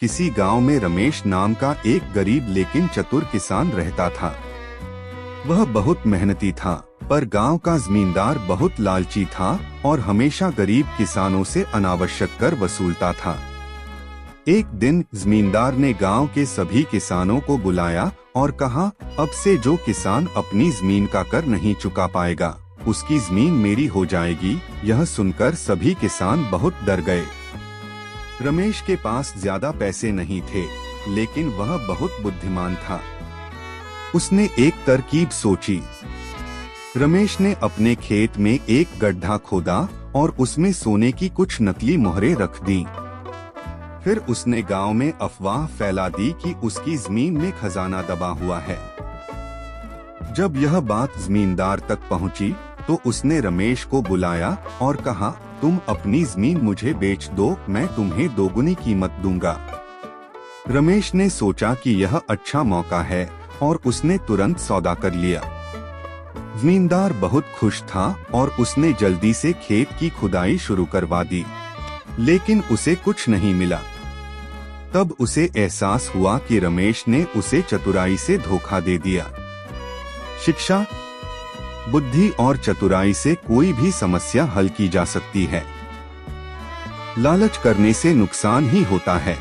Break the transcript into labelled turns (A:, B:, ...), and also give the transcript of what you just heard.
A: किसी गांव में रमेश नाम का एक गरीब लेकिन चतुर किसान रहता था। वह बहुत मेहनती था, पर गांव का जमींदार बहुत लालची था और हमेशा गरीब किसानों से अनावश्यक कर वसूलता था। एक दिन जमींदार ने गांव के सभी किसानों को बुलाया और कहा, अब से जो किसान अपनी जमीन का कर नहीं चुका पाएगा, उसकी जमीन मेरी हो जाएगी। यह सुनकर सभी किसान बहुत डर गए। रमेश के पास ज्यादा पैसे नहीं थे, लेकिन वह बहुत बुद्धिमान था। उसने एक तरकीब सोची। रमेश ने अपने खेत में एक गड्ढा खोदा और उसमें सोने की कुछ नकली मोहरें रख दी। फिर उसने गांव में अफवाह फैला दी कि उसकी जमीन में खजाना दबा हुआ है। जब यह बात जमींदार तक पहुंची, तो उसने रमेश को बुलाया और कहा, तुम अपनी जमीन मुझे बेच दो, मैं तुम्हें दोगुनी कीमत दूंगा। रमेश ने सोचा कि यह अच्छा मौका है और उसने तुरंत सौदा कर लिया। जमींदार बहुत खुश था और उसने जल्दी से खेत की खुदाई शुरू करवा दी, लेकिन उसे कुछ नहीं मिला। तब उसे एहसास हुआ कि रमेश ने उसे चतुराई से धोखा दे दिया। शिक्षा, बुद्धि और चतुराई से कोई भी समस्या हल की जा सकती है। लालच करने से नुकसान ही होता है।